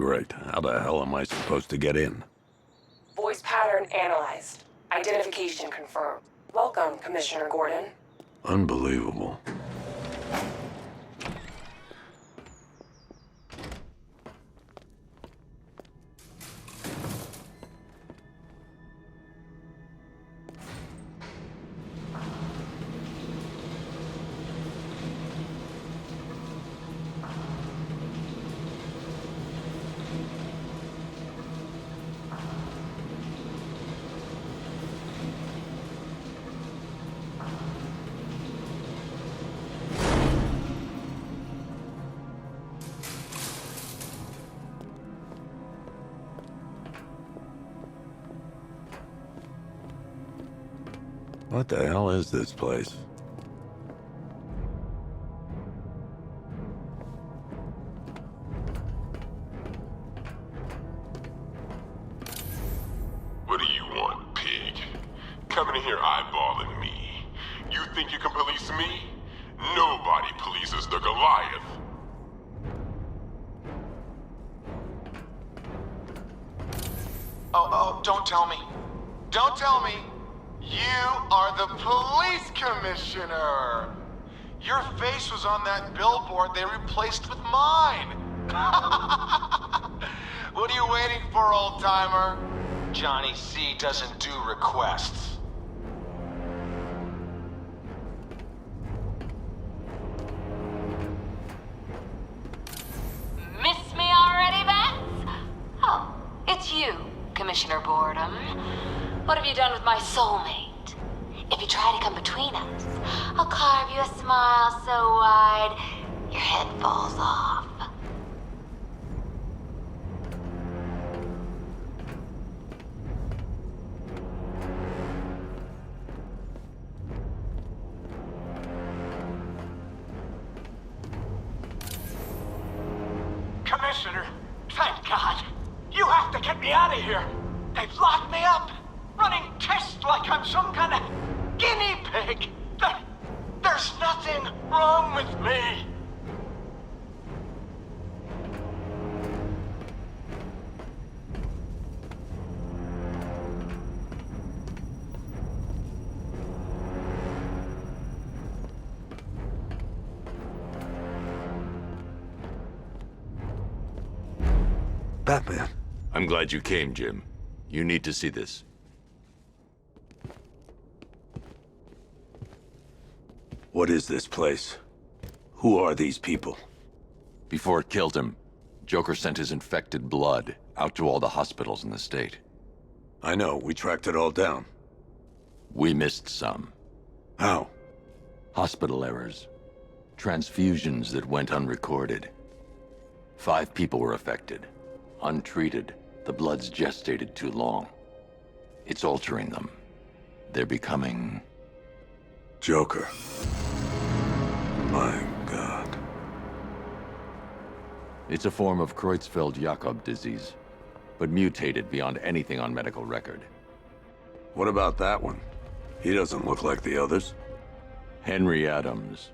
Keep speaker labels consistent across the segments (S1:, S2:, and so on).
S1: Great. How the hell am I supposed to get in?
S2: Voice pattern analyzed. Identification confirmed. Welcome, Commissioner Gordon.
S1: Unbelievable. What the hell is this place?
S3: What do you want, pig? Coming in here eyeballing me. You think you can police me? Nobody polices the Goliath.
S4: Oh, don't tell me. Don't tell me. You are the police commissioner. Your face was on that billboard they replaced with mine. What are you waiting for, old-timer? Johnny C doesn't do requests.
S5: Miss me already, Bats? Oh, it's you, Commissioner Boredom. What have you done with my soulmate? If you try to come between us, I'll carve you a smile so wide, your head falls off.
S6: Commissioner, thank God. You have to get me out of here. They've locked me up, running tests like I'm some kind of guinea pig. There's nothing wrong with me.
S1: Batman.
S7: I'm glad you came, Jim. You need to see this.
S1: What is this place? Who are these people?
S7: Before it killed him, Joker sent his infected blood out to all the hospitals in the state.
S1: I know, we tracked it all down.
S7: We missed some.
S1: How?
S7: Hospital errors. Transfusions that went unrecorded. 5 people were affected. Untreated, the blood's gestated too long. It's altering them. They're becoming...
S1: Joker. My God.
S7: It's a form of Creutzfeldt-Jakob disease, but mutated beyond anything on medical record.
S1: What about that one? He doesn't look like the others.
S7: Henry Adams.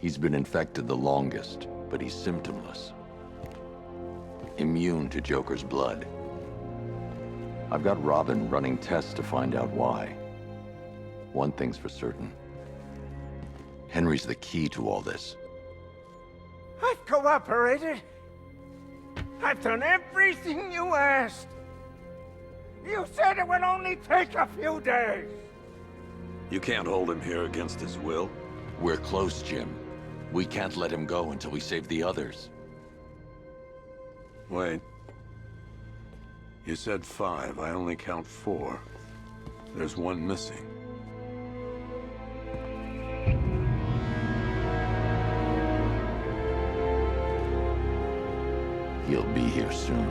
S7: He's been infected the longest, but he's symptomless. Immune to Joker's blood. I've got Robin running tests to find out why. One thing's for certain. Henry's the key to all this.
S6: I've cooperated. I've done everything you asked. You said it would only take a few days.
S1: You can't hold him here against his will.
S7: We're close, Jim. We can't let him go until we save the others.
S1: Wait. You said 5. I only count 4. There's one missing.
S7: He'll be here soon.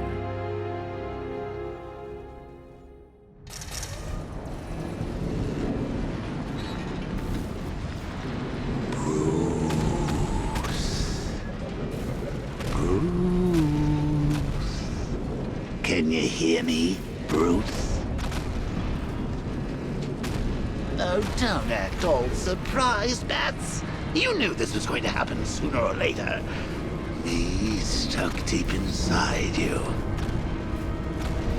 S8: Can you hear me, Bruce? Oh, don't act all surprised, Bats. You knew this was going to happen sooner or later. He's stuck deep inside you.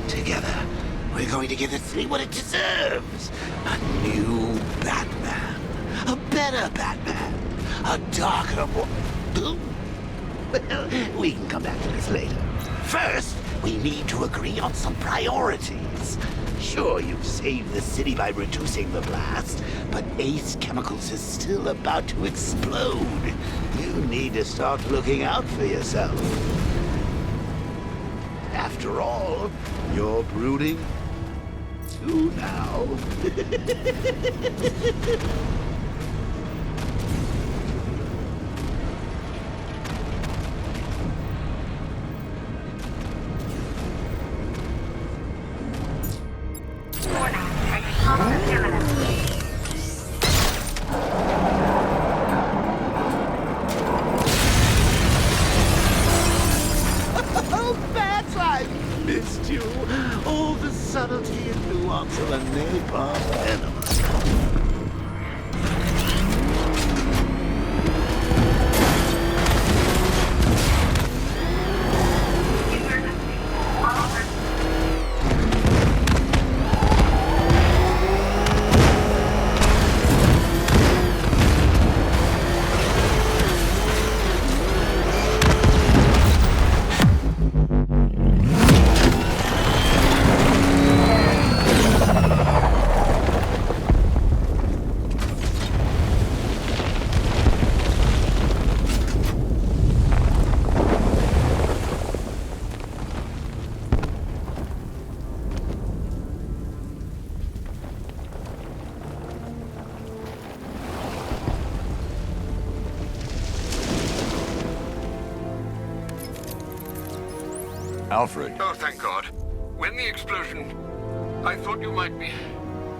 S8: Together, we're going to give the city what it deserves. A new Batman. A better Batman. A darker one. Well, we can come back to this later. First, we need to agree on some priorities. Sure, you've saved the city by reducing the blast, but Ace Chemicals is still about to explode. You need to start looking out for yourself. After all, you're brooding too now. All the subtlety and nuance of a napalm enema.
S7: Alfred.
S9: Oh, thank God. When the explosion... I thought you might be...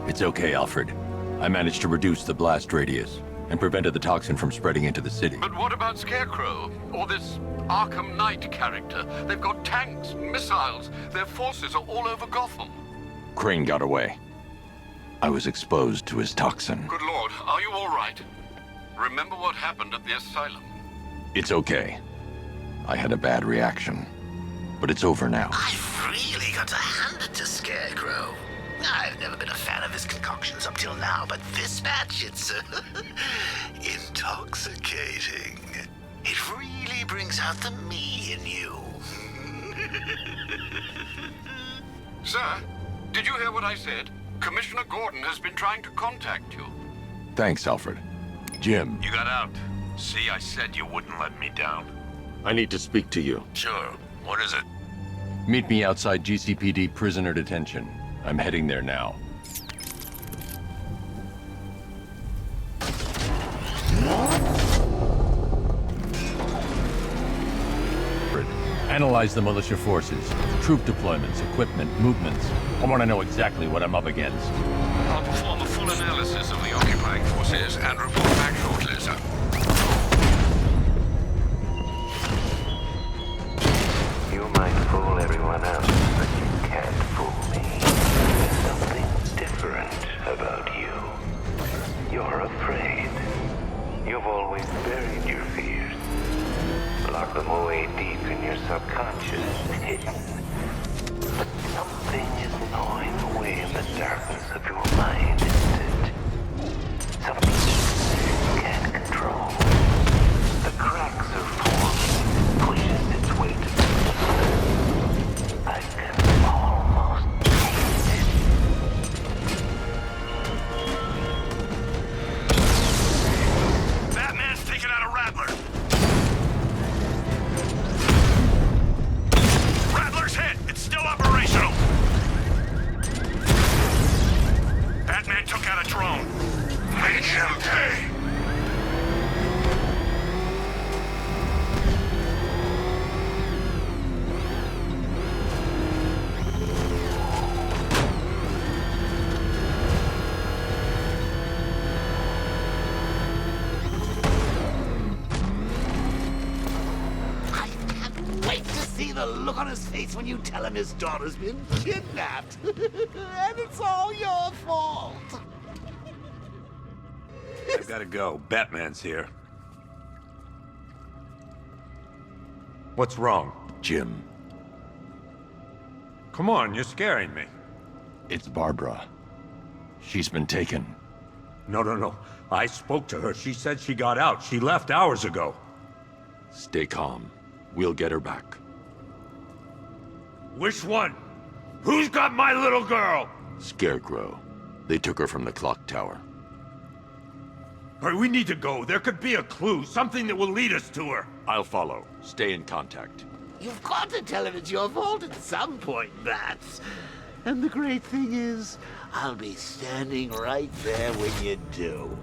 S7: It's okay, Alfred. I managed to reduce the blast radius and prevented the toxin from spreading into the city.
S9: But what about Scarecrow? Or this Arkham Knight character? They've got tanks, missiles. Their forces are all over Gotham.
S7: Crane got away. I was exposed to his toxin.
S9: Good Lord, are you all right? Remember what happened at the asylum?
S7: It's okay. I had a bad reaction. But it's over now.
S8: I've really got to hand it to Scarecrow. I've never been a fan of his concoctions up till now, but this match, it's intoxicating. It really brings out the me in you.
S9: Sir, did you hear what I said? Commissioner Gordon has been trying to contact you.
S7: Thanks, Alfred. Jim.
S10: You got out. See, I said you wouldn't let me down.
S1: I need to speak to you.
S10: Sure. What is it?
S7: Meet me outside GCPD prisoner detention. I'm heading there now. Analyze the militia forces, troop deployments, equipment, movements. I want to know exactly what I'm up against.
S10: I'll perform a full analysis of the occupying forces and report back shortly, sir.
S11: You might fool everyone else, but you can't fool me. There's something different about you. You're afraid. You've always buried your fears. Lock them away deep in your subconscious, hidden. But something is gnawing away in the darkness of your mind, isn't it? Something you can't control. The cracks are forming, pushes its way to the surface. I can almost taste it.
S10: Batman's taking out a Rattler. Rattler's hit. It's still operational. Batman took out a drone. Make him pay.
S8: The look on his face when you tell him his daughter's been kidnapped. And it's all your fault.
S1: I've got to go. Batman's here.
S12: What's wrong?
S7: Jim,
S12: Come on, you're scaring me.
S7: it's Barbara. She's been taken.
S12: No. I spoke to her. She said she got out. She left hours ago.
S7: Stay calm. We'll get her back.
S12: Which one? Who's got my little girl?
S7: Scarecrow. They took her from the clock tower.
S12: All right, we need to go. There could be a clue, something that will lead us to her.
S7: I'll follow. Stay in contact.
S8: You've got to tell him it's your fault at some point, Bats. And the great thing is, I'll be standing right there when you do.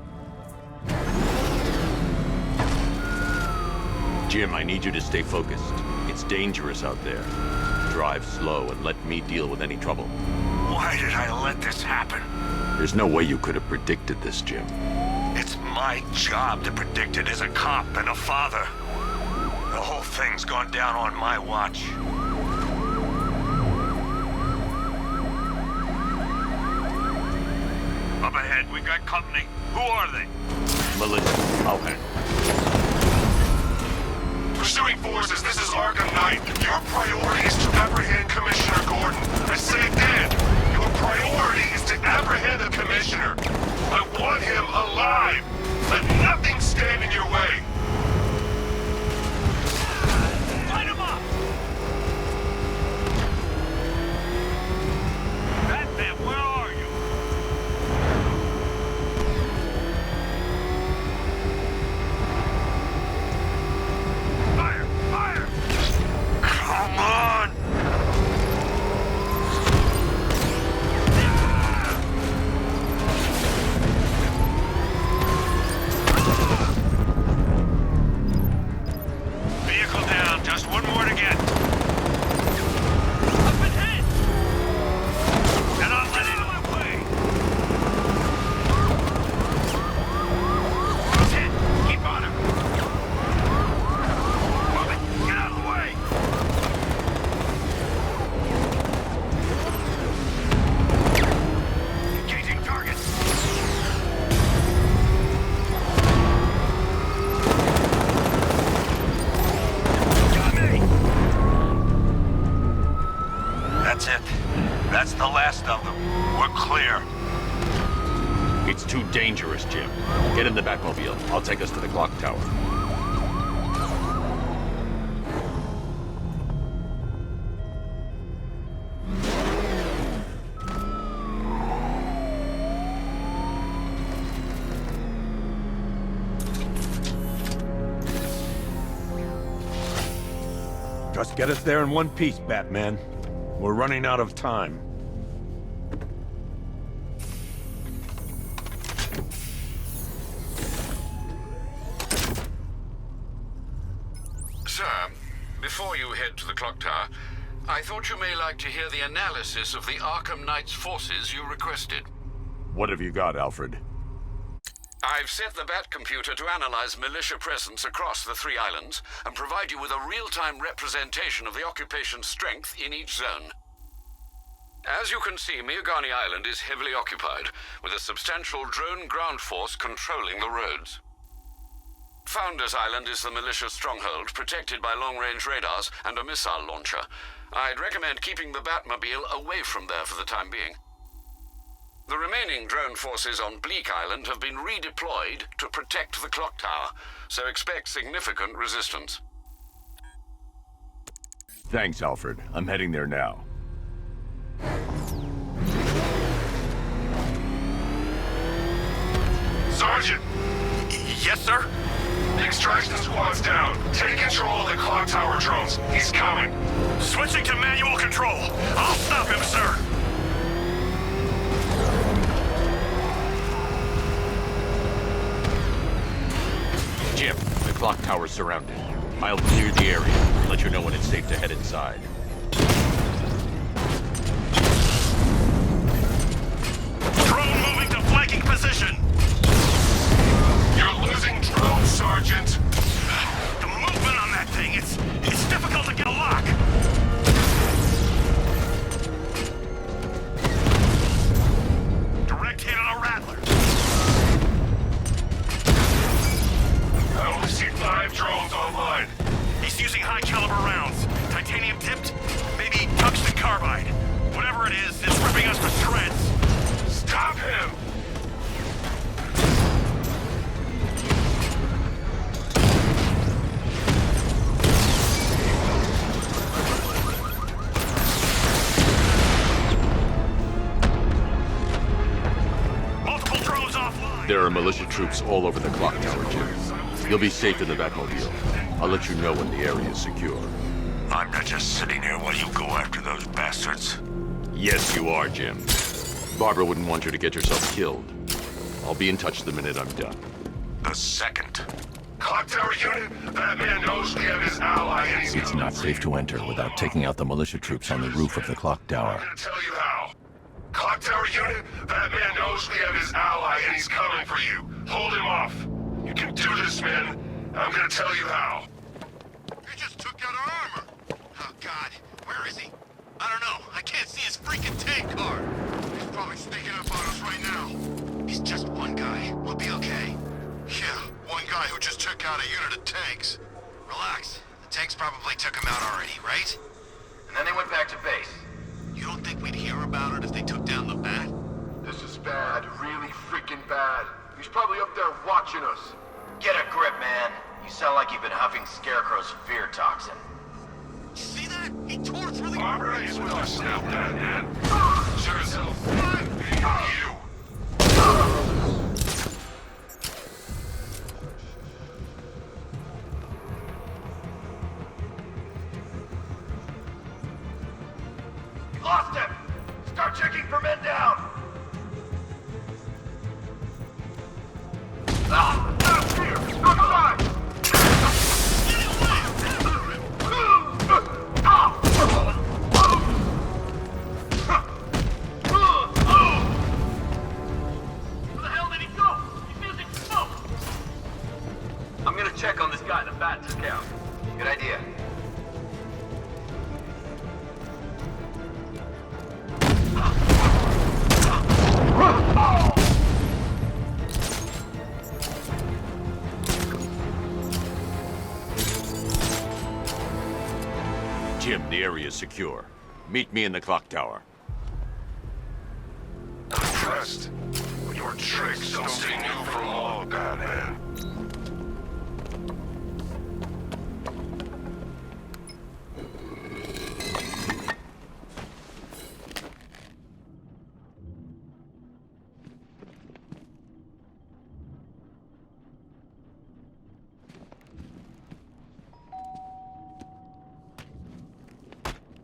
S7: Jim, I need you to stay focused. It's dangerous out there. Drive slow and let me deal with any trouble.
S10: Why did I let this happen?
S7: There's no way you could have predicted this, Jim.
S10: It's my job to predict it as a cop and a father. The whole thing's gone down on my watch. Up ahead, we got company. Who are they?
S7: Melissa, I'll handle.
S3: Pursuing forces, this is Arkham Knight. Your priority is to apprehend Commissioner Gordon. I say again, your priority is to apprehend the Commissioner. I want him alive. Let nothing stand in your way.
S10: Light him up! Batman, where are you? Fire! Fire! Come on! Vehicle down, just one more to get. Up ahead! And I'll let out of my way! He's hit! Keep on him! Move it! Get out of the way! Engaging target! Got me! That's it. That's the last of them. We're clear.
S7: It's too dangerous, Jim. Get in the Batmobile. I'll take us to the clock tower.
S12: Just get us there in one piece, Batman. We're running out of time.
S9: Sir, before you head to the clock tower, I thought you may like to hear the analysis of the Arkham Knight's forces you requested.
S7: What have you got, Alfred?
S9: I've set the Bat computer to analyze militia presence across the 3 islands and provide you with a real-time representation of the occupation's strength in each zone. As you can see, Miagani Island is heavily occupied, with a substantial drone ground force controlling the roads. Founders Island is the militia stronghold, protected by long-range radars and a missile launcher. I'd recommend keeping the Batmobile away from there for the time being. The remaining drone forces on Bleak Island have been redeployed to protect the clock tower, so expect significant resistance.
S7: Thanks, Alfred. I'm heading there now.
S3: Sergeant!
S10: Yes, sir?
S3: The extraction squad's down. Take control of the clock tower drones. He's coming.
S10: Switching to manual control. I'll stop him, sir.
S7: Jim, the clock tower's surrounded. I'll clear the area and let you know when it's safe to head inside.
S10: Drone moving to flanking position.
S3: You're losing drones, Sergeant.
S10: The movement on that thing, it's difficult to get a lock. Direct hit on a rattler.
S3: I only see 5 drones online.
S10: He's using high caliber rounds.
S7: There are militia troops all over the clock tower, Jim. You'll be safe in the Batmobile. I'll let you know when the area is secure.
S10: I'm not just sitting here while you go after those bastards.
S7: Yes, you are, Jim. Barbara wouldn't want you to get yourself killed. I'll be in touch the minute I'm done.
S10: The second.
S3: Clock tower unit, that man knows we have his ally and he's
S13: It's not safe to enter without taking out the militia troops on the roof of the clock tower.
S3: I'm gonna tell you how. Clock tower unit, that man knows we have his ally and he's coming for you. Hold him off. You can do this, man. I'm gonna tell you how.
S4: He just took out our armor. Oh, God. Where is he? I don't know. I can't see his freaking tank car. He's probably sneaking up on us right now. He's just one guy. We'll be okay. Yeah, one guy who just took out a unit of tanks. Relax. The tanks probably took him out already, right? And then they went back to base. You don't think we'd hear about it if they took down the Bat?
S3: This is bad. Really freaking bad. He's probably up there watching us.
S14: Get a grip, man. You sound like you've been huffing Scarecrow's fear toxin.
S4: You see that? He tore through the...
S3: Barbara is with us now, Batman. Sure as hell. You.
S14: Lost him! Start checking for men down!
S3: Here! Outside!
S14: Where the hell did he go? He's using smoke! I'm gonna check on this guy in the Bat to scout. Good idea.
S7: Jim, the area is secure. Meet me in the clock tower.
S3: I'm impressed. But your tricks don't stay new for long, Batman.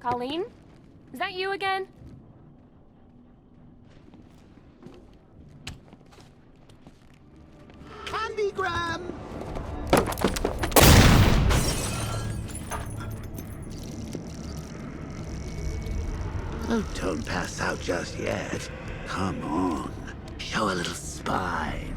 S15: Colleen? Is that you again?
S8: Candygram! Oh, don't pass out just yet. Come on. Show a little spine.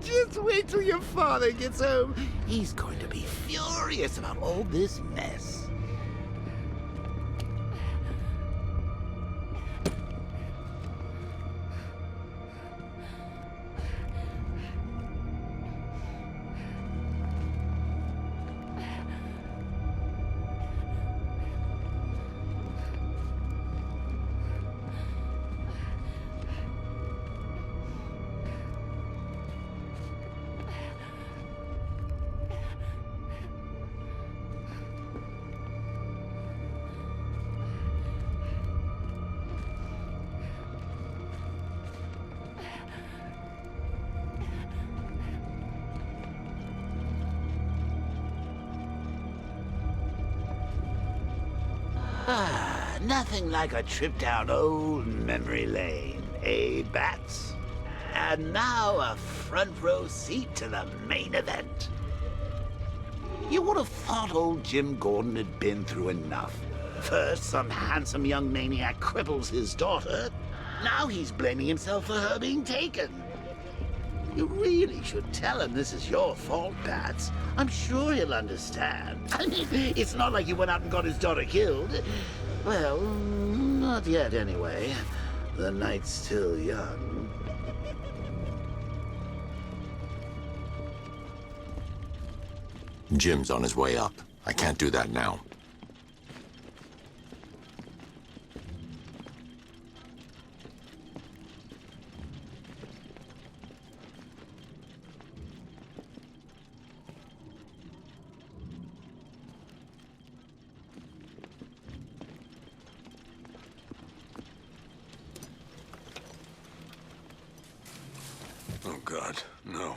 S8: Just wait till your father gets home. He's going to be furious about all this mess. Nothing like a trip down old memory lane, eh, Bats? And now a front row seat to the main event. You would have thought old Jim Gordon had been through enough. First, some handsome young maniac cripples his daughter. Now he's blaming himself for her being taken. You really should tell him this is your fault, Bats. I'm sure he'll understand. I mean, it's not like you went out and got his daughter killed. Well, not yet anyway. The night's still young.
S7: Jim's on his way up. I can't do that now.
S1: God, no.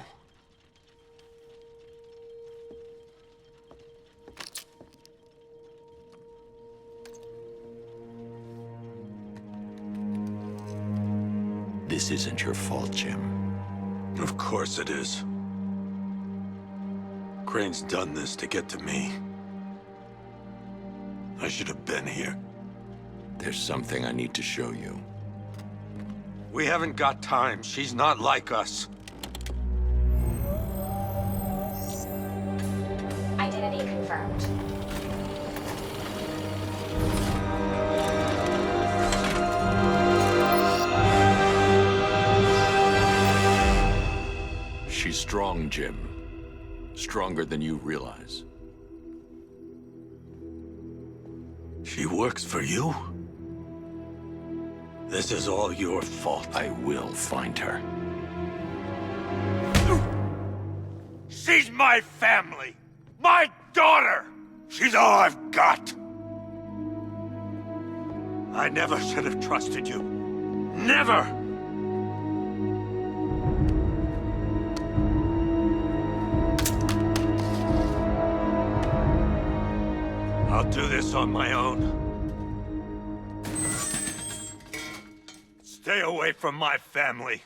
S7: This isn't your fault, Jim.
S1: Of course it is. Crane's done this to get to me. I should have been here.
S7: There's something I need to show you.
S12: We haven't got time. She's not like us.
S15: Identity confirmed.
S7: She's strong, Jim. Stronger than you realize.
S1: She works for you? This is all your fault.
S7: I will find her.
S12: She's my family! My daughter! She's all I've got! I never should have trusted you. Never! I'll do this on my own. Stay away from my family.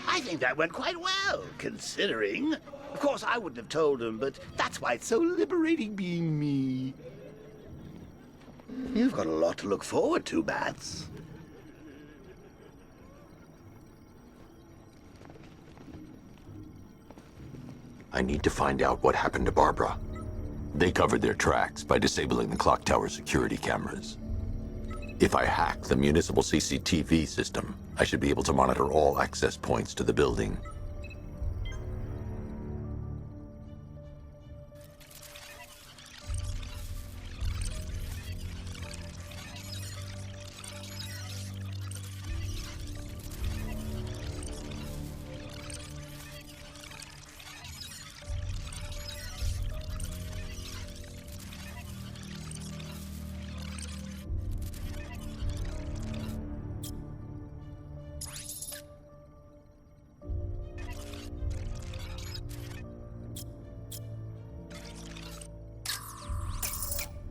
S8: I think that went quite well, considering. Of course, I wouldn't have told him, but that's why it's so liberating being me. You've got a lot to look forward to, Bats.
S7: I need to find out what happened to Barbara. They covered their tracks by disabling the clock tower security cameras. If I hack the municipal CCTV system, I should be able to monitor all access points to the building.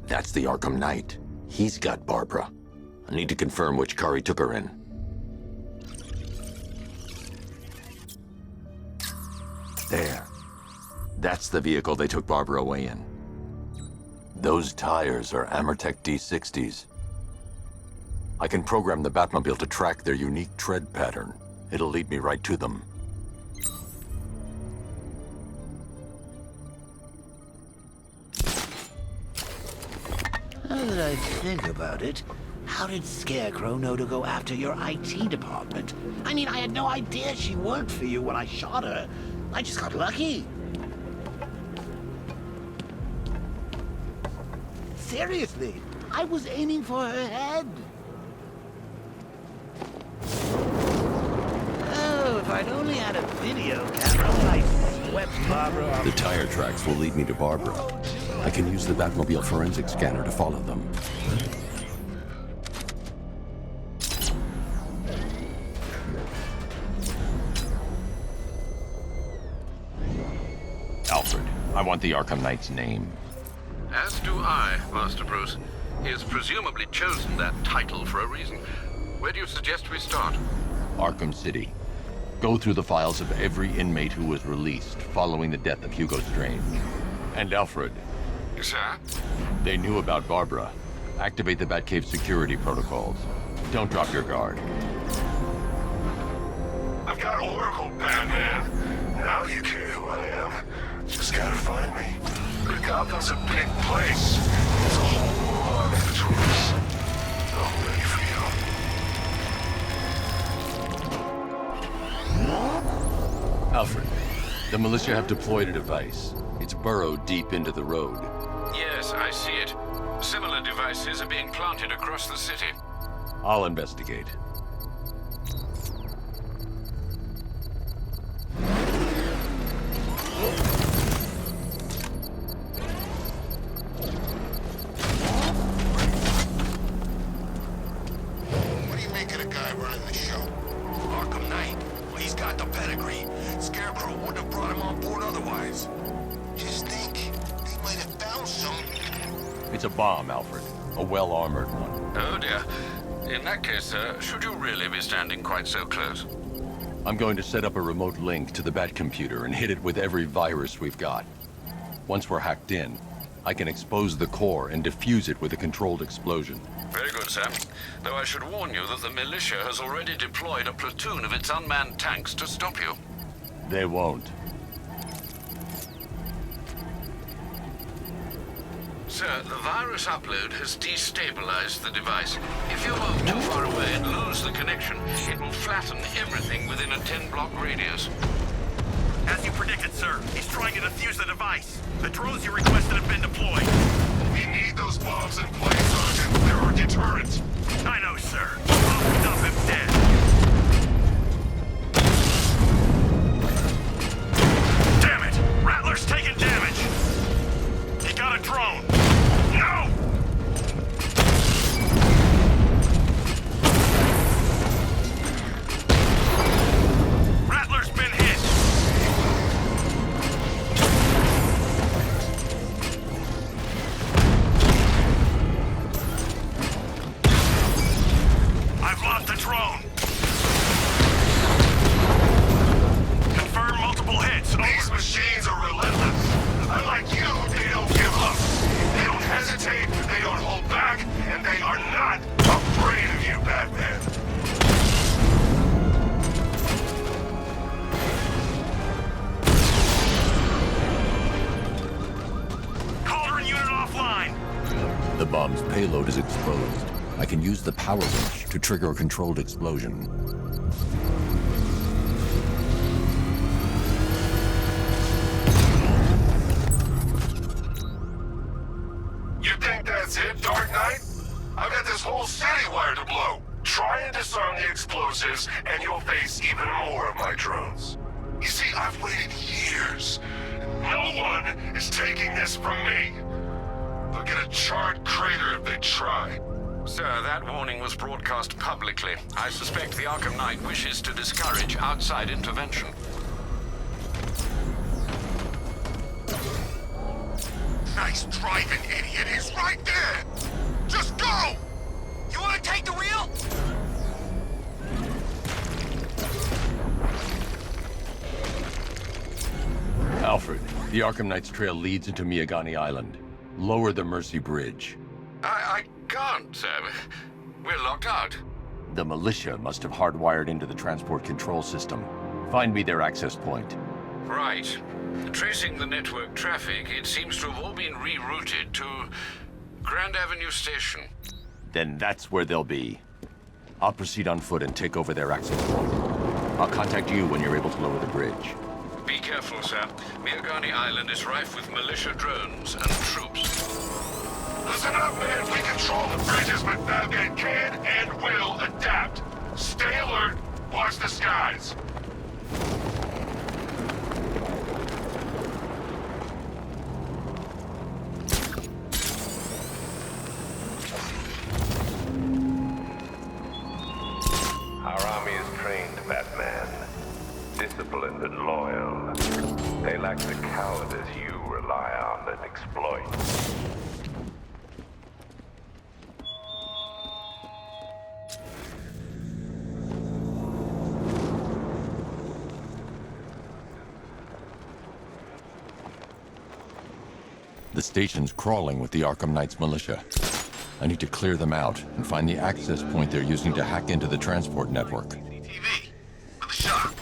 S7: That's the Arkham Knight. He's got Barbara. I need to confirm which car he took her in. There. That's the vehicle they took Barbara away in. Those tires are Amertech D60s. I can program the Batmobile to track their unique tread pattern. It'll lead me right to them.
S8: Now that I think about it, how did Scarecrow know to go after your IT department? I mean, I had no idea she worked for you when I shot her. I just got lucky. Seriously, I was aiming for her head. Oh, if I'd only had a video camera when I swept Barbara off.
S7: The tire tracks will lead me to Barbara. I can use the Batmobile forensic scanner to follow them.
S13: Alfred, I want the Arkham Knight's name.
S9: As do I, Master Bruce. He has presumably chosen that title for a reason. Where do you suggest we start?
S13: Arkham City. Go through the files of every inmate who was released following the death of Hugo Strange. And Alfred.
S9: Sir?
S13: They knew about Barbara. Activate the Batcave security protocols. Don't drop your guard.
S3: I've got Oracle, Batman. Now you care who I am. Just gotta find me. But Gotham's a big place. There's a whole lot of choice. I'm ready for you.
S13: Alfred, the militia have deployed a device. It's burrowed deep into the road.
S9: Yes, I see it. Similar devices are being planted across the city.
S13: I'll investigate.
S4: got the pedigree. Scarecrow wouldn't have brought him on board otherwise. Just think, they might have found some.
S13: It's a bomb, Alfred. A well-armored one.
S9: Oh dear. In that case, sir, should you really be standing quite so close?
S13: I'm going to set up a remote link to the Bat computer and hit it with every virus we've got. Once we're hacked in, I can expose the core and defuse it with a controlled explosion.
S9: Very good, sir. Though I should warn you that the militia has already deployed a platoon of its unmanned tanks to stop you.
S13: They won't.
S9: Sir, the virus upload has destabilized the device. If you move too far away and lose the connection, it will flatten everything within a 10-block radius.
S10: As you predicted, sir, he's trying to defuse the device. The drones you requested have been deployed.
S3: We need those bombs in place, Sergeant. There are deterrents.
S10: I know, sir. I'll dump him dead. Damn it! Rattler's taking damage! He got a drone! No! Rattler's been hit! I've lost the drone! Confirm multiple hits.
S3: These machines are relentless. Unlike you, they don't give up. They don't hesitate, they don't hold back, and they are not afraid of you, Batman.
S10: Cauldron unit offline!
S13: The bomb's payload is exposed. I can use the power winch to trigger a controlled explosion.
S3: You think that's it, Dark Knight? I've got this whole citywide to blow. Try and disarm the explosives, and you'll face even more of my drones. You see, I've waited years. No one is taking this from me. They'll get a charred crater if they try.
S9: Sir, that warning was broadcast publicly. I suspect the Arkham Knight wishes to discourage outside intervention.
S4: Nice driving, idiot. He's right there. Just go! You want to take the wheel?
S13: Alfred, the Arkham Knight's trail leads into Miagani Island. Lower the Mercy Bridge.
S9: I can't, sir. We're locked out.
S13: The militia must have hardwired into the transport control system. Find me their access point.
S9: Right. Tracing the network traffic, it seems to have all been rerouted to Grand Avenue Station.
S13: Then that's where they'll be. I'll proceed on foot and take over their access point. I'll contact you when you're able to lower the bridge.
S9: Be careful, sir. Miagani Island is rife with militia drones and troops.
S3: Listen up, man. We control the bridges, but Batman can and will adapt. Stay alert. Watch the skies.
S11: Our army is trained, Batman. Disciplined and loyal. They lack the cowardice you rely on and exploit.
S13: The station's crawling with the Arkham Knight's militia. I need to clear them out and find the access point they're using to hack into the transport network.
S4: TV. For the shot.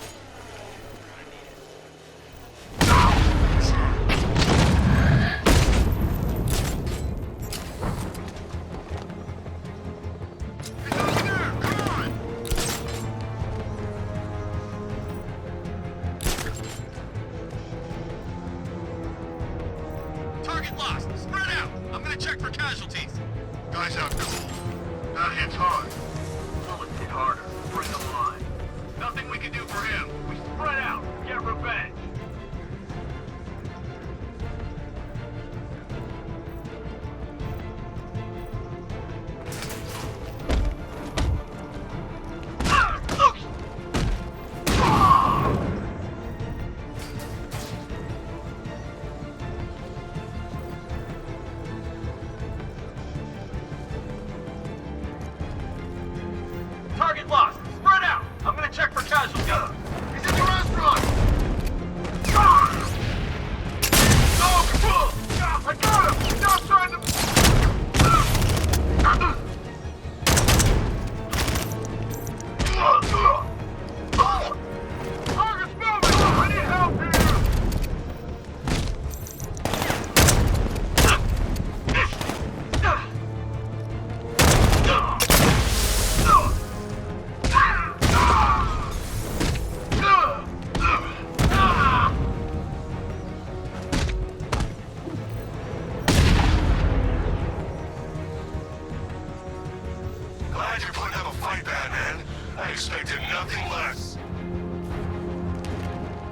S4: Target lost. Spread out. I'm gonna check for casualties. Guys out cool. That hits hard.
S14: Bullets hit harder. Bring them on.
S4: Nothing we can do for him. We spread out. Get revenge.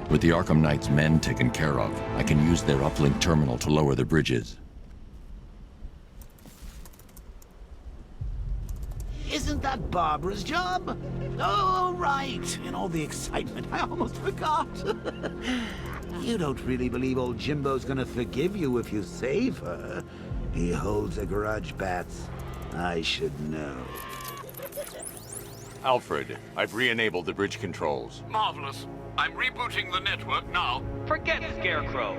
S13: With the Arkham Knight's men taken care of, I can use their uplink terminal to lower the bridges.
S8: Isn't that Barbara's job? Oh, right. In all the excitement, I almost forgot. You don't really believe old Jimbo's gonna forgive you if you save her. He holds a grudge, Bats. I should know.
S7: Alfred, I've re-enabled the bridge controls.
S9: Marvelous. I'm rebooting the network now.
S14: Forget Scarecrow.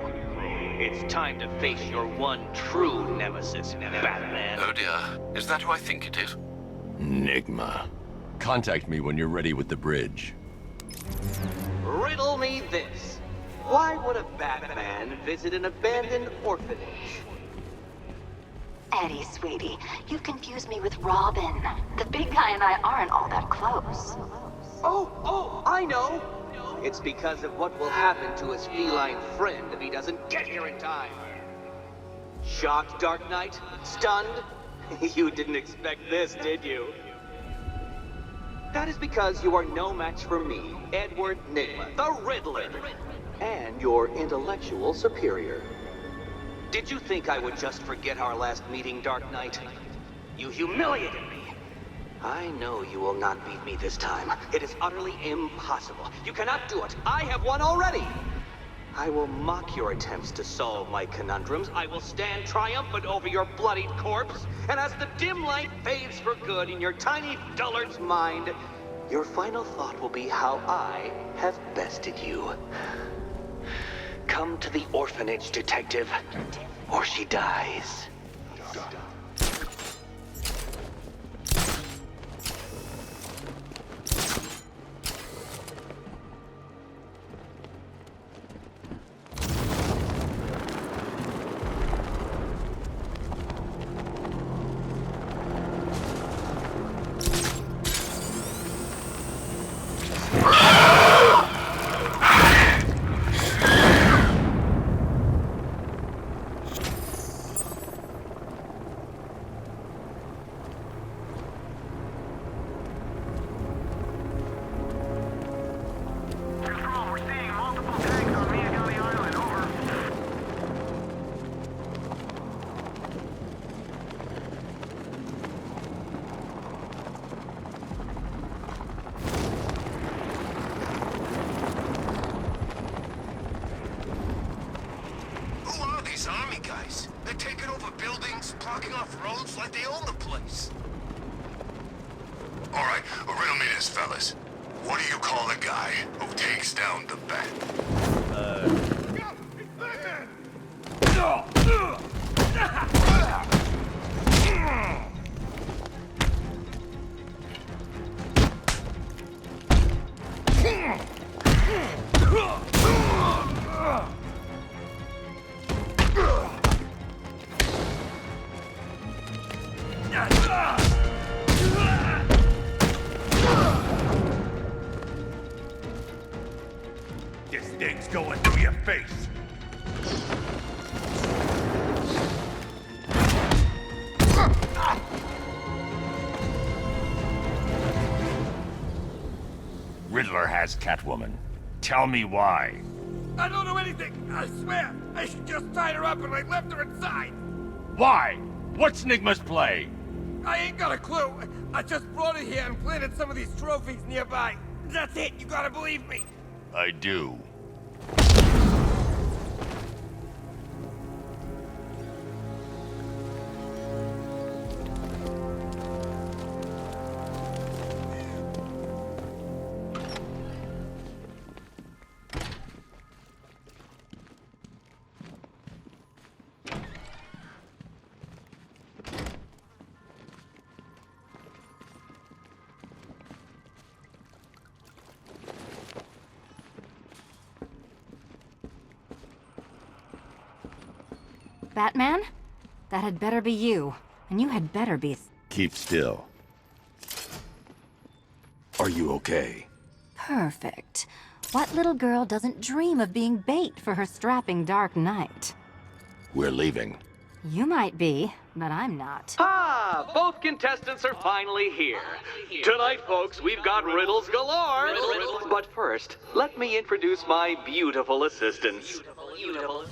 S14: It's time to face your one true nemesis, Batman.
S9: Oh dear. Is that who I think it is?
S13: Enigma. Contact me when you're ready with the bridge.
S14: Riddle me this. Why would a Batman visit an abandoned orphanage?
S5: Eddie, sweetie, you confused me with Robin. The big guy and I aren't all that close.
S14: Oh, I know! It's because of what will happen to his feline friend if he doesn't get here in time. Shocked, Dark Knight? Stunned? You didn't expect this, did you? That is because you are no match for me, Edward Nygma, the Riddler, and your intellectual superior. Did you think I would just forget our last meeting, Dark Knight? You humiliated me. I know you will not beat me this time. It is utterly impossible. You cannot do it. I have won already. I will mock your attempts to solve my conundrums. I will stand triumphant over your bloodied corpse. And as the dim light fades for good in your tiny dullard's mind, your final thought will be how I have bested you. Come to the orphanage, detective, or she dies.
S3: blocking off roads like they own the place. All right, well, riddle me this, fellas. What do you call the guy who takes down the bat?
S12: This thing's going through your face. Riddler has Catwoman. Tell me why.
S16: I don't know anything, I swear. I just tied her up and I left her inside.
S12: Why? What's Nygma's play?
S16: I ain't got a clue. I just brought her here and planted some of these trophies nearby. That's it, you gotta believe me.
S12: I do.
S17: Batman? That had better be you. And you had better be...
S13: Keep still. Are you okay?
S17: Perfect. What little girl doesn't dream of being bait for her strapping Dark Knight?
S13: We're leaving.
S17: You might be, but I'm not.
S14: Ah, both contestants are finally here. Tonight, folks, we've got riddles galore. But first, let me introduce my beautiful assistants.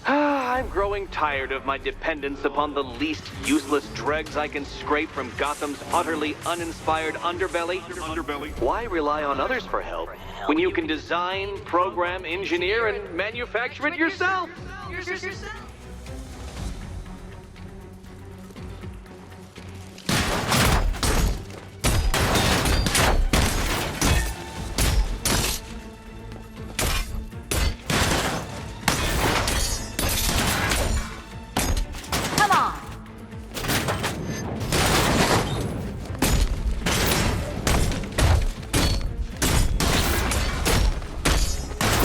S14: I'm growing tired of my dependence upon the least useless dregs I can scrape from Gotham's utterly uninspired underbelly. Why rely on others for help when you can design, program, engineer, and manufacture it yourself?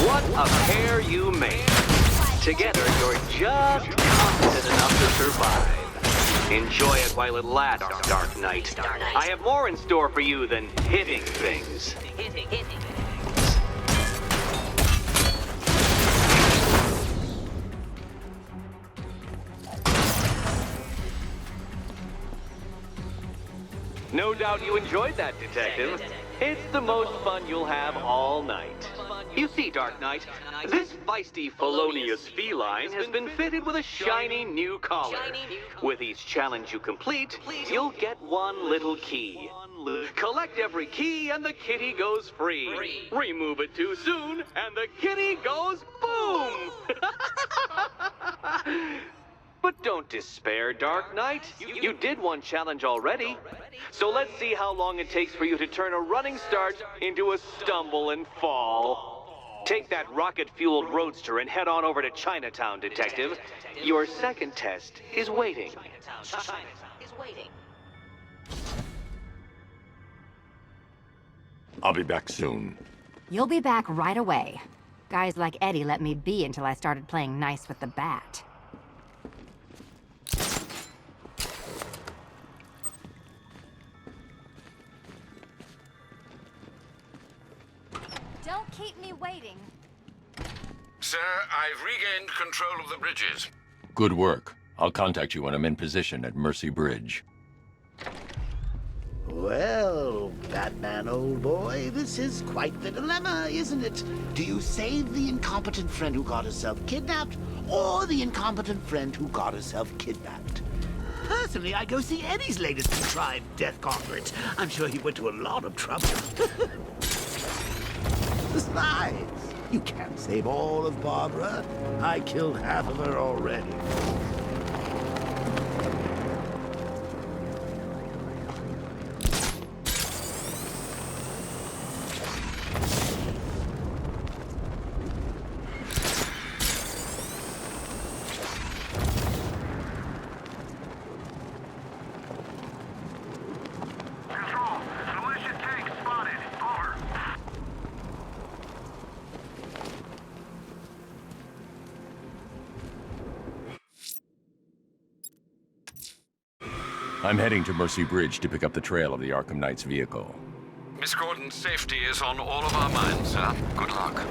S14: What a pair you made. Together, you're just competent enough to survive. Enjoy it while it lasts, Dark Knight. I have more in store for you than hitting things. No doubt you enjoyed that, Detective. It's the most fun you'll have all night. You see, Dark Knight, this feisty, felonious feline has been fitted with a shiny new collar. With each challenge you complete, you'll get one little key. Collect every key and the kitty goes free. Remove it too soon and the kitty goes boom! But don't despair, Dark Knight. You did one challenge already. So let's see how long it takes for you to turn a running start into a stumble and fall. Take that rocket-fueled roadster and head on over to Chinatown, Detective. Your second test is waiting.
S7: I'll be back soon.
S17: You'll be back right away. Guys like Eddie let me be until I started playing nice with the bat.
S15: Don't keep me waiting.
S9: Sir, I've regained control of the bridges.
S13: Good work. I'll contact you when I'm in position at Mercy Bridge.
S8: Well, Batman, old boy, this is quite the dilemma, isn't it? Do you save the incompetent friend who got herself kidnapped, or the incompetent friend who got herself kidnapped? Personally, I go see Eddie's latest contrived death gauntlet. I'm sure he went to a lot of trouble. Besides, you can't save all of Barbara. I killed half of her already.
S13: I'm heading to Mercy Bridge to pick up the trail of the Arkham Knight's vehicle.
S9: Miss Gordon's safety is on all of our minds, sir. Good luck.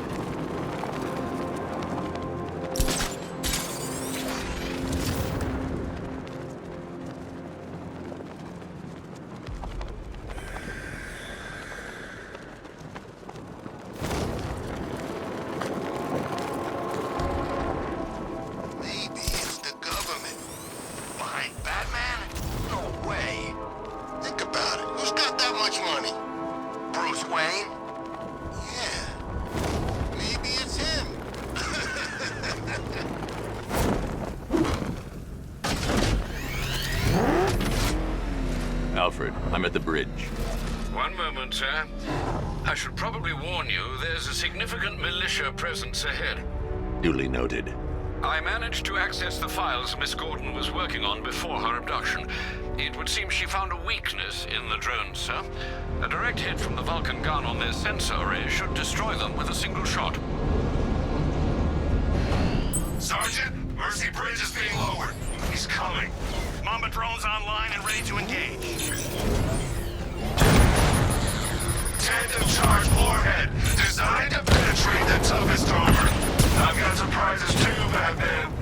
S13: Alfred, I'm at the bridge.
S9: One moment, sir. I should probably warn you, there's a significant militia presence ahead.
S7: Duly noted.
S9: I managed to access the files Miss Gordon was working on before her abduction. It would seem she found a weakness in the drones, sir. A direct hit from the Vulcan gun on their sensor array should destroy them with a single shot.
S3: Sergeant, Mercy Bridge is being lowered. He's coming.
S10: Mamba drones online and ready to engage.
S3: Tandem charge warhead, designed to penetrate the toughest armor. I've got surprises too, Batman.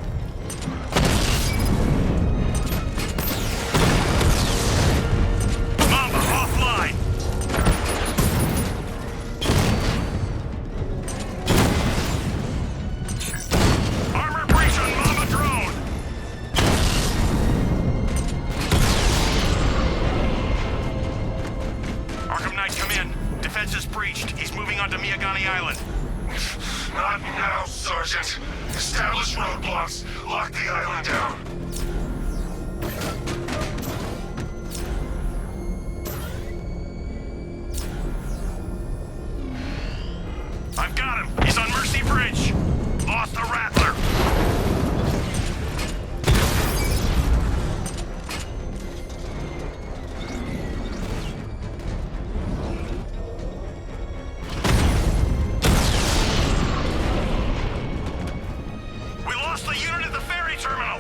S3: Not now, Sergeant. Establish roadblocks. Lock the island down.
S10: I've got him. He's on Mercy Bridge. Lost the Rattler. We lost the unit at the ferry terminal.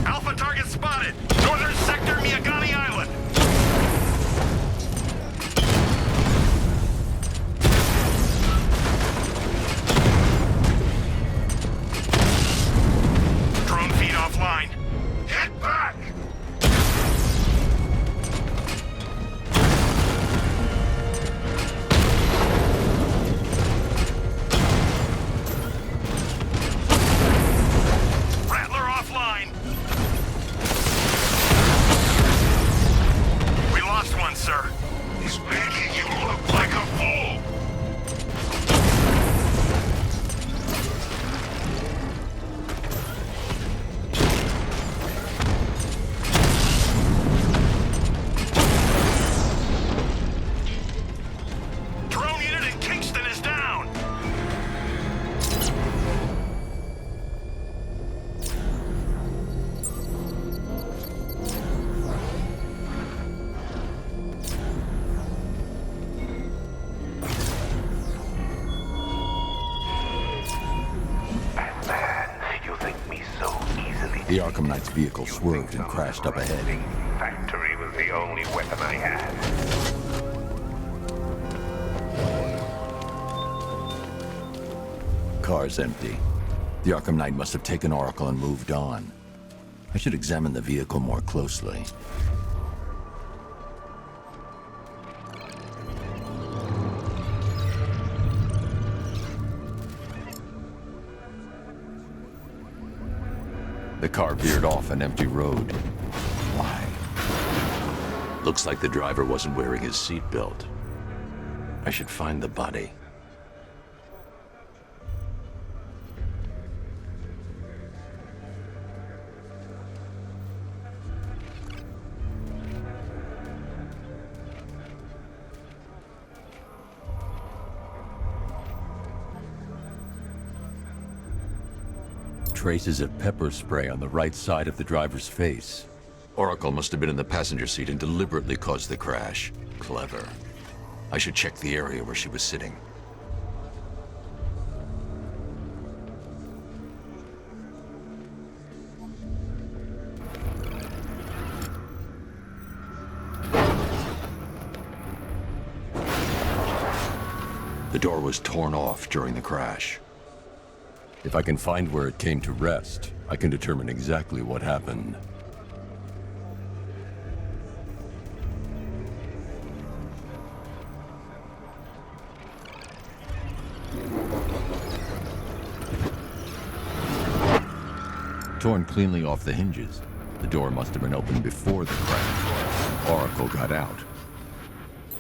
S10: Alpha target spotted. Northern sector, Miyagani Island. Drone feed offline.
S3: Hit back!
S10: Rattler offline. We lost one, sir.
S3: He's making you look like a fool!
S10: Drone unit in Kingston is down.
S11: Batman, you think me so easily?
S13: The Arkham Knight's vehicle swerved and crashed up ahead.
S11: Factory was the only weapon I had.
S13: Car's empty. The Arkham Knight must have taken Oracle and moved on. I should examine the vehicle more closely. The car veered off an empty road. Why?
S7: Looks like the driver wasn't wearing his seatbelt. I should find the body.
S13: Traces of pepper spray on the right side of the driver's face.
S7: Oracle must have been in the passenger seat and deliberately caused the crash. Clever. I should check the area where she was sitting. The door was torn off during the crash.
S13: If I can find where it came to rest, I can determine exactly what happened. Torn cleanly off the hinges. The door must have been opened before the crash. Oracle got out.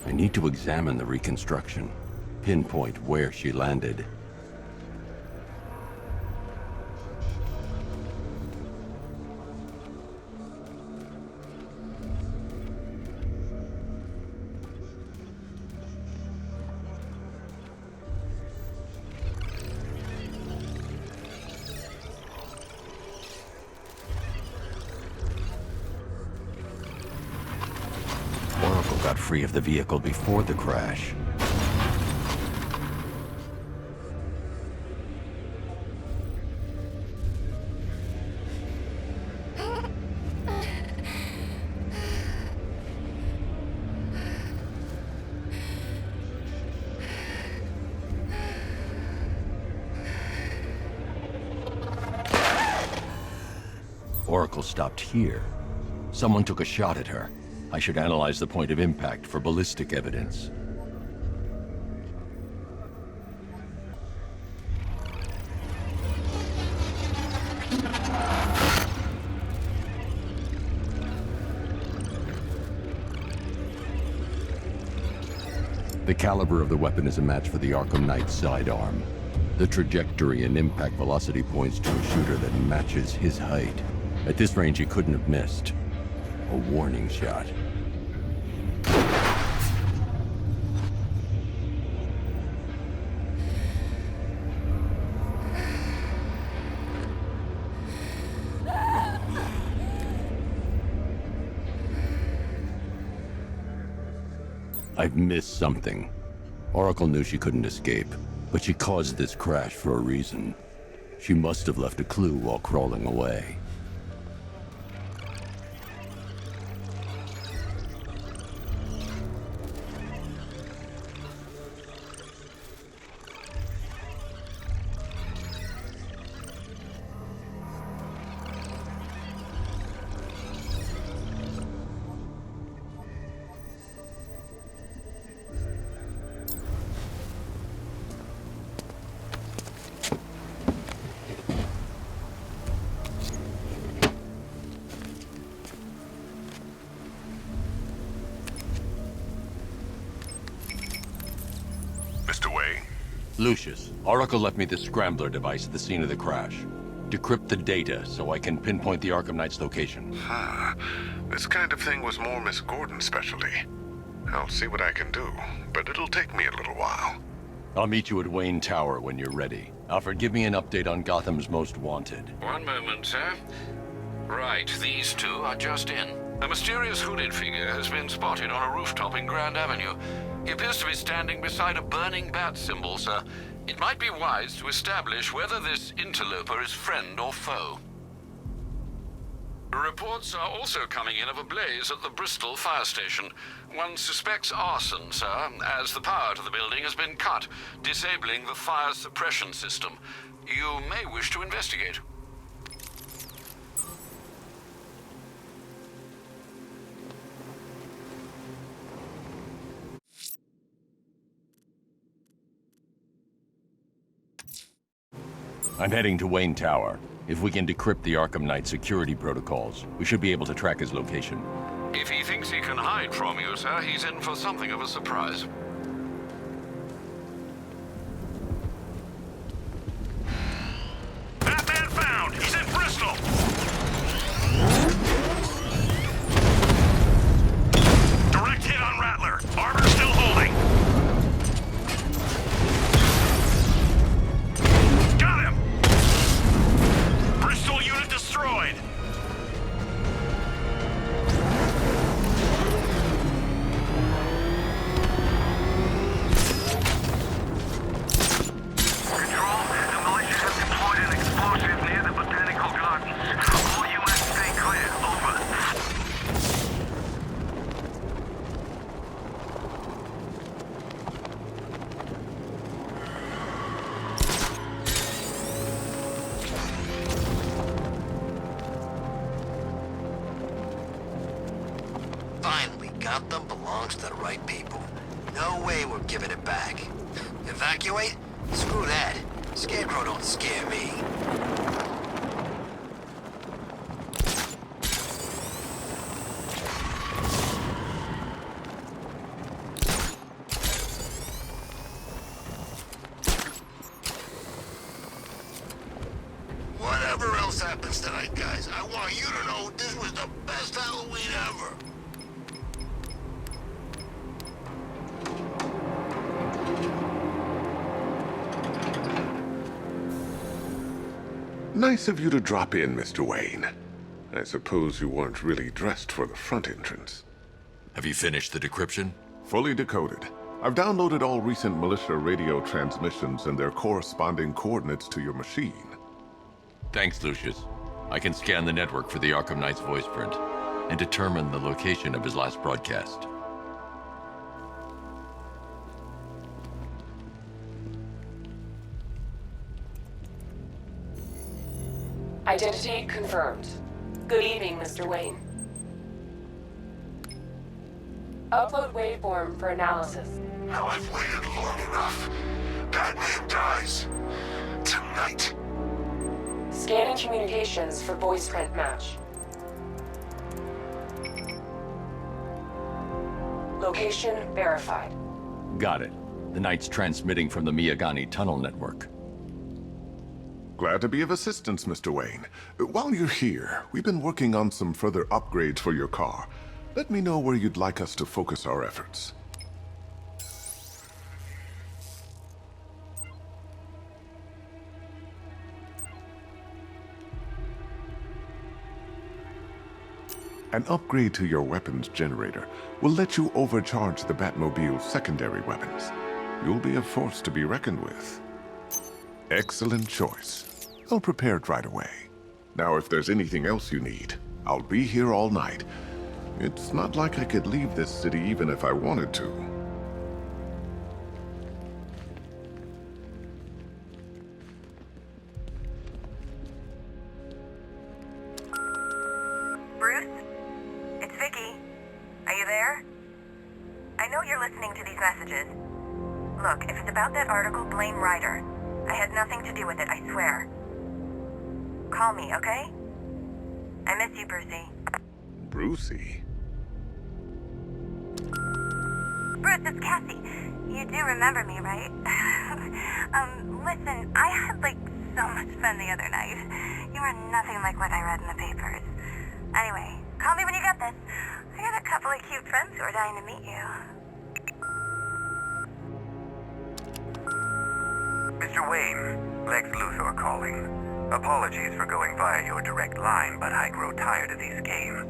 S7: I need to examine the reconstruction. Pinpoint where she landed. Oracle got free of the vehicle before the crash.
S13: Oracle stopped here. Someone took a shot at her. I should analyze the point of impact for ballistic evidence. The caliber of the weapon is a match for the Arkham Knight sidearm. The trajectory and impact velocity points to a shooter that matches his height. At this range, he couldn't have missed. A warning shot. I've missed something. Oracle knew she couldn't escape, but she caused this crash for a reason. She must have left a clue while crawling away. Lucius, Oracle left me the scrambler device at the scene of the crash. Decrypt the data so I can pinpoint the Arkham Knight's location.
S3: This kind of thing was more Miss Gordon's specialty. I'll see what I can do, but it'll take me a little while.
S13: I'll meet you at Wayne Tower when you're ready. Alfred, give me an update on Gotham's Most Wanted.
S9: One moment, sir. Right, these two are just in. A mysterious hooded figure has been spotted on a rooftop in Grand Avenue. He appears to be standing beside a burning bat symbol, sir. It might be wise to establish whether this interloper is friend or foe. Reports are also coming in of a blaze at the Bristol fire station. One suspects arson, sir, as the power to the building has been cut, disabling the fire suppression system. You may wish to investigate.
S13: I'm heading to Wayne Tower. If we can decrypt the Arkham Knight security protocols, we should be able to track his location.
S9: If he thinks he can hide from you, sir, he's in for something of a surprise.
S3: Batman found! He's in Bristol! Direct hit on Rattler. Armor still holding. Got him! Bristol unit destroyed.
S8: Finally, Gotham belongs to the right people. No way we're giving it back. Evacuate? Screw that. Scarecrow don't scare me. Whatever else happens tonight, guys, I want you to know this was the best Halloween ever.
S3: Nice of you to drop in, Mr. Wayne. I suppose you weren't really dressed for the front entrance.
S7: Have you finished the decryption?
S3: Fully decoded. I've downloaded all recent militia radio transmissions and their corresponding coordinates to your machine.
S13: Thanks, Lucius. I can scan the network for the Arkham Knight's voice print and determine the location of his last broadcast.
S2: Identity confirmed. Good evening, Mr. Wayne. Upload waveform for analysis.
S3: Now I've waited long enough. Batman dies. Tonight.
S2: Scanning communications for voice print match. Location verified.
S13: Got it. The Knight's transmitting from the Miyagani tunnel network.
S18: Glad to be of assistance, Mr. Wayne. While you're here, we've been working on some further upgrades for your car. Let me know where you'd like us to focus our efforts. An upgrade to your weapons generator will let you overcharge the Batmobile's secondary weapons. You'll be a force to be reckoned with. Excellent choice. I'll prepare it right away. Now, if there's anything else you need, I'll be here all night. It's not like I could leave this city even if I wanted to.
S19: Bruce? It's Vicky. Are you there? I know you're listening to these messages. Look, if it's about that article, blame Ryder. I had nothing to do with it, I swear. Call me, okay? I miss you, Brucey.
S18: Brucey?
S19: Bruce, it's Cassie. You do remember me, right? Listen, I had, so much fun the other night. You were nothing like what I read in the papers. Anyway, call me when you get this. I got a couple of cute friends who are dying to meet you.
S11: Mr. Wayne, Lex Luthor calling. Apologies for going via your direct line, but I grow tired of these games.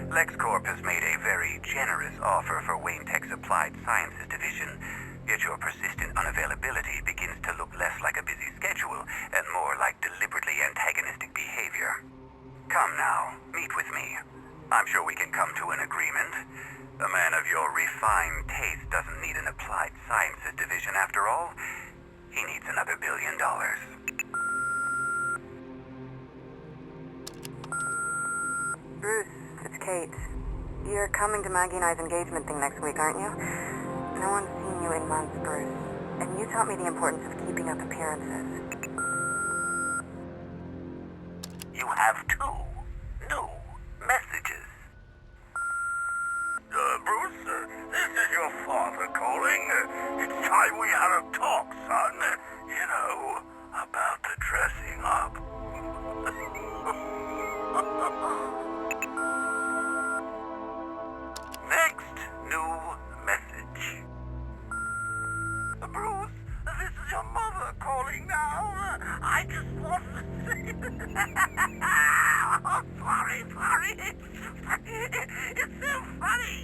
S11: LexCorp has made a very generous offer for Wayne Tech's Applied Sciences division, yet your persistent unavailability begins to look less like a busy schedule and more like deliberately antagonistic behavior. Come now, meet with me. I'm sure we can come to an agreement. A man of your refined taste doesn't need an Applied Sciences division after all. He needs another $1 billion.
S19: Bruce, it's Kate. You're coming to Maggie and I's engagement thing next week, aren't you? No one's seen you in months, Bruce. And you taught me the importance of keeping up appearances.
S11: You have 2 new messages. Bruce, this is your father calling. It's time we had a talk, son. You know, about the dressing up. Next new message. Bruce, this is your mother calling now. I just want to say... Oh, sorry. It's so funny,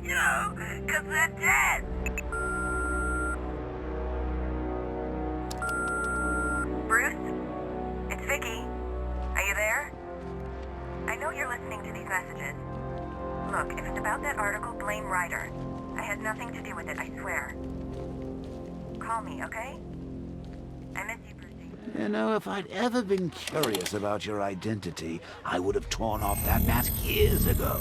S11: you know, because they're dead.
S19: Bruce? It's Vicky. Are you there? I know you're listening to these messages. Look, if it's about that article, blame Ryder. I had nothing to do with it, I swear. Call me, okay? I miss you, Brucey.
S8: You know, if I'd ever been curious about your identity, I would have torn off that mask years ago.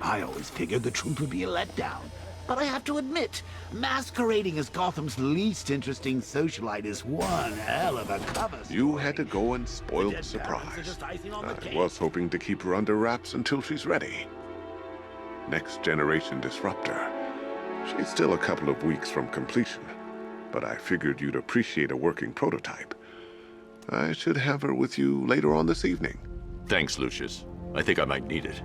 S8: I always figured the truth would be a letdown. But I have to admit, masquerading as Gotham's least interesting socialite is one hell of a cover story.
S18: You had to go and spoil the surprise. I was hoping to keep her under wraps until she's ready. Next generation disruptor. She's still a couple of weeks from completion, but I figured you'd appreciate a working prototype. I should have her with you later on this evening.
S13: Thanks, Lucius. I think I might need it.